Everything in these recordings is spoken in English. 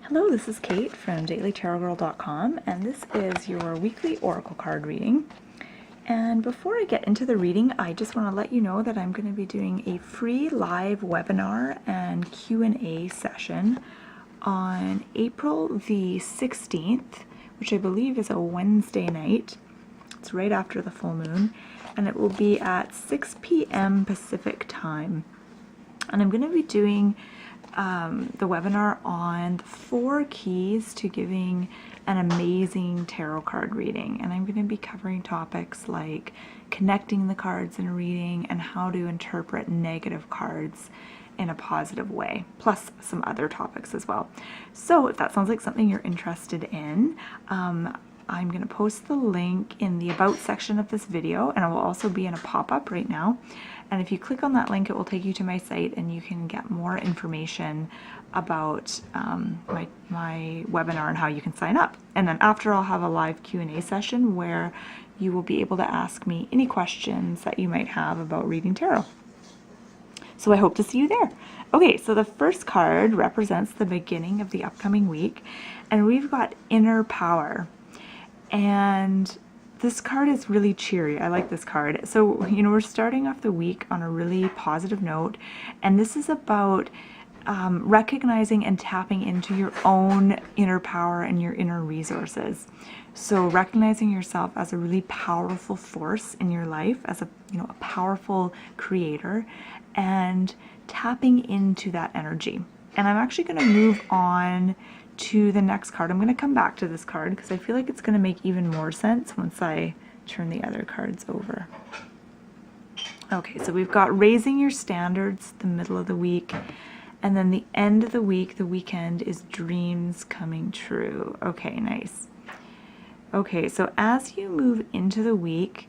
Hello, this is Kate from dailytarotgirl.com, and this is your weekly oracle card reading. And before I get into the reading, I just want to let you know that I'm going to be doing a free live webinar and Q&A session on April the 16th, which I believe is a Wednesday night. It's right after the full moon, and it will be at 6 p.m. Pacific time. And I'm going to be doing the webinar on the 4 keys to giving an amazing tarot card reading. And I'm going to be covering topics like connecting the cards in a reading and how to interpret negative cards in a positive way, plus some other topics as well. So if that sounds like something you're interested in, I'm going to post the link in the About section of this video, and it will also be in a pop-up right now. And if you click on that link, it will take you to my site and you can get more information about my webinar and how you can sign up. And then after, I'll have a live Q&A session where you will be able to ask me any questions that you might have about reading tarot. So I hope to see you there. Okay, so the first card represents the beginning of the upcoming week, and we've got Inner Power. And this card is really cheery. I like this card. So, you know, we're starting off the week on a really positive note, and this is about recognizing and tapping into your own inner power and your inner resources. So recognizing yourself as a really powerful force in your life, as a powerful creator, and tapping into that energy. And I'm actually going to move on to the next card. I'm going to come back to this card because I feel like it's going to make even more sense once I turn the other cards over. Okay, so we've got raising your standards, the middle of the week, and then the end of the week, the weekend, is dreams coming true. Okay, nice. Okay, so as you move into the week,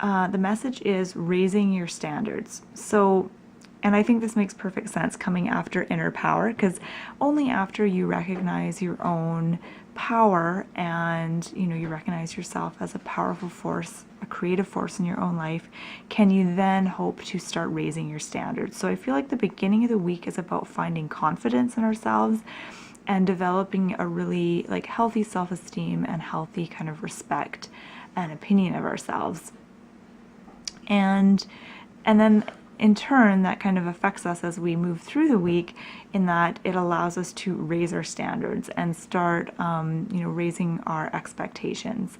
the message is raising your standards. So, and I think this makes perfect sense coming after Inner Power, because only after you recognize your own power and you recognize yourself as a powerful force, a creative force in your own life, can you then hope to start raising your standards. So I feel like the beginning of the week is about finding confidence in ourselves and developing a really healthy self-esteem and healthy kind of respect and opinion of ourselves. And then in turn, that kind of affects us as we move through the week, in that it allows us to raise our standards and start, raising our expectations.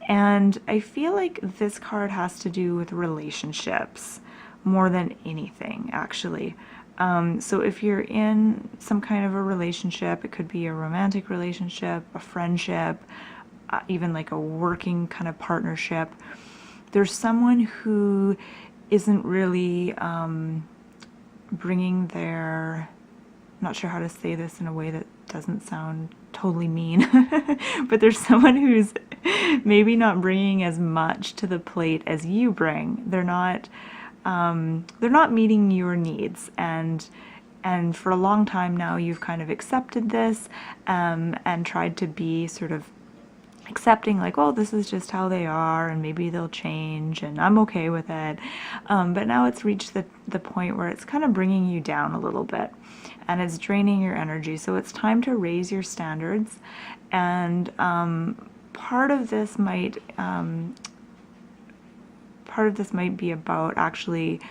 And I feel like this card has to do with relationships more than anything, actually. So if you're in some kind of a relationship, it could be a romantic relationship, a friendship, even like a working kind of partnership, there's someone who isn't really bringing their, I'm not sure how to say this in a way that doesn't sound totally mean, but there's someone who's maybe not bringing as much to the plate as you bring. They're not meeting your needs, and for a long time now you've kind of accepted this and tried to be sort of accepting, like, oh, this is just how they are and maybe they'll change and I'm okay with it. But now it's reached the point where it's kind of bringing you down a little bit and it's draining your energy. So it's time to raise your standards. And part of this might be about actually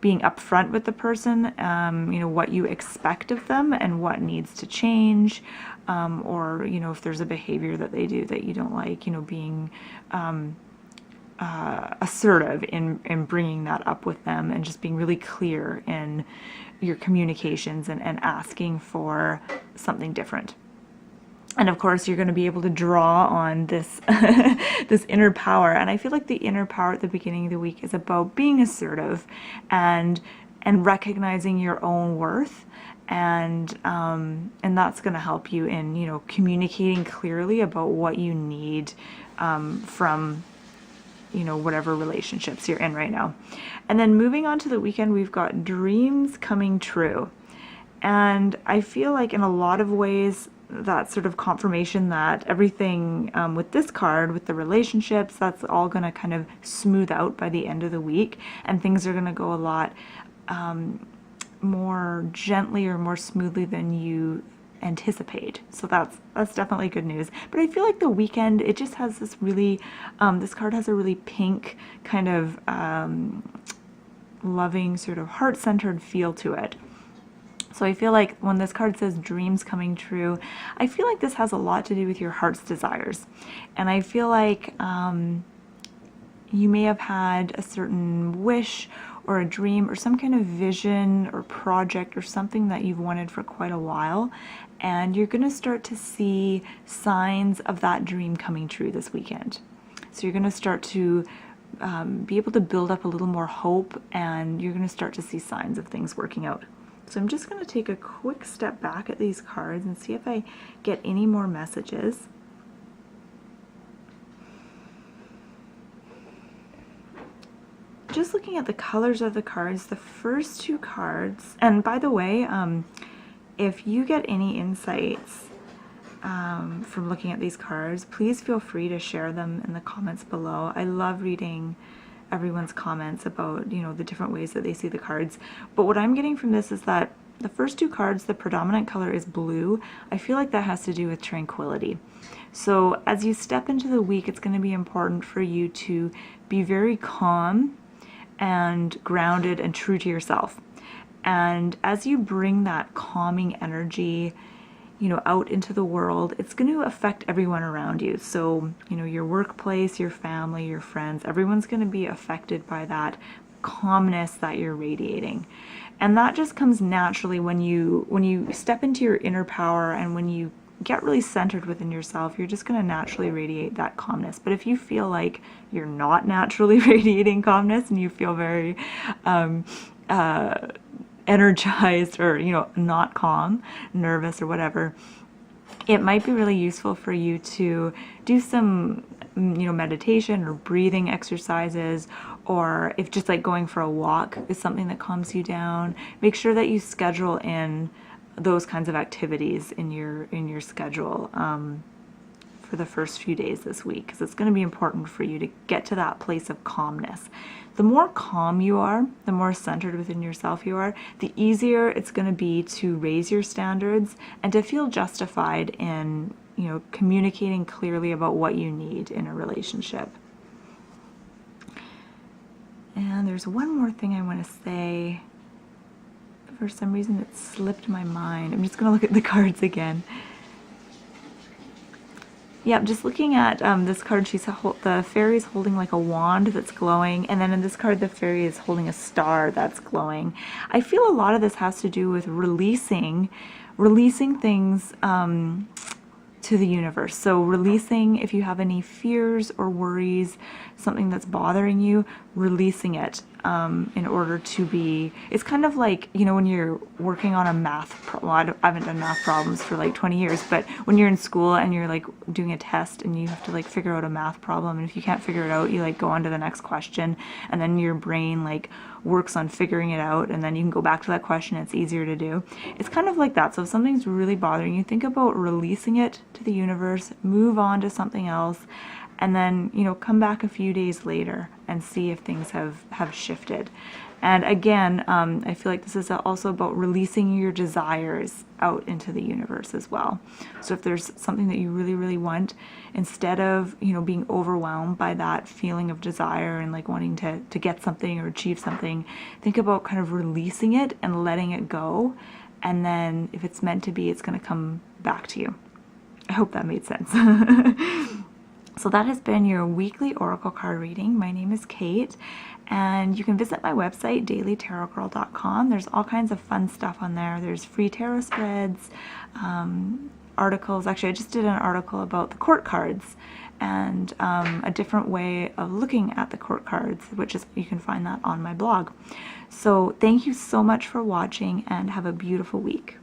being upfront with the person, what you expect of them and what needs to change, or if there's a behavior that they do that you don't like, being assertive in bringing that up with them and just being really clear in your communications and asking for something different. And of course, you're going to be able to draw on this this inner power. And I feel like the inner power at the beginning of the week is about being assertive and recognizing your own worth. And that's going to help you in, communicating clearly about what you need from, whatever relationships you're in right now. And then moving on to the weekend, we've got dreams coming true. And I feel like in a lot of ways, that sort of confirmation that everything with this card, with the relationships, that's all going to kind of smooth out by the end of the week, and things are going to go a lot more gently or more smoothly than you anticipate. So that's definitely good news. But I feel like the weekend, it just has this really, this card has a really pink kind of loving, sort of heart-centered feel to it. So I feel like when this card says dreams coming true, I feel like this has a lot to do with your heart's desires. And I feel like you may have had a certain wish or a dream or some kind of vision or project or something that you've wanted for quite a while, and you're going to start to see signs of that dream coming true this weekend. So you're going to start to be able to build up a little more hope, and you're going to start to see signs of things working out. So I'm just going to take a quick step back at these cards and see if I get any more messages. Just looking at the colors of the cards, the first two cards, and by the way, if you get any insights from looking at these cards, please feel free to share them in the comments below. I love reading everyone's comments about, you know, the different ways that they see the cards. But what I'm getting from this is that the first two cards, the predominant color is blue. I feel like that has to do with tranquility. So as you step into the week, it's going to be important for you to be very calm and grounded and true to yourself. And as you bring that calming energy, you know, out into the world, it's going to affect everyone around you. So, you know, your workplace, your family, your friends, everyone's going to be affected by that calmness that you're radiating. And that just comes naturally when you step into your inner power, and when you get really centered within yourself, you're just going to naturally radiate that calmness. But if you feel like you're not naturally radiating calmness and you feel very energized, or, you know, not calm, nervous or whatever, it might be really useful for you to do some, you know, meditation or breathing exercises, or if just like going for a walk is something that calms you down, make sure that you schedule in those kinds of activities in your schedule for the first few days this week, because it's going to be important for you to get to that place of calmness. The more calm you are, the more centered within yourself you are, the easier it's going to be to raise your standards and to feel justified in, you know, communicating clearly about what you need in a relationship. And there's one more thing I want to say. For some reason it slipped my mind. I'm just going to look at the cards again. Yep, just looking at this card, the fairy is holding like a wand that's glowing, and then in this card the fairy is holding a star that's glowing. I feel a lot of this has to do with releasing things to the universe. So releasing, if you have any fears or worries, something that's bothering you, releasing it in order to be, it's kind of like, you know, when you're working on a math problem. Well, I haven't done math problems for like 20 years, but when you're in school and you're like doing a test and you have to like figure out a math problem, and if you can't figure it out, you like go on to the next question, and then your brain like works on figuring it out, and then you can go back to that question. It's easier to do. It's kind of like that. So if something's really bothering you, think about releasing it to the universe, move on to something else, and then, you know, come back a few days later and see if things have shifted. And again, I feel like this is also about releasing your desires out into the universe as well. So if there's something that you really, really want, instead of, you know, being overwhelmed by that feeling of desire and like wanting to get something or achieve something, think about kind of releasing it and letting it go. And then if it's meant to be, it's going to come back to you. I hope that made sense. So that has been your weekly oracle card reading. My name is Kate, and you can visit my website, dailytarotgirl.com. There's all kinds of fun stuff on there. There's free tarot spreads, articles. Actually, I just did an article about the court cards and a different way of looking at the court cards, which is, you can find that on my blog. So thank you so much for watching, and have a beautiful week.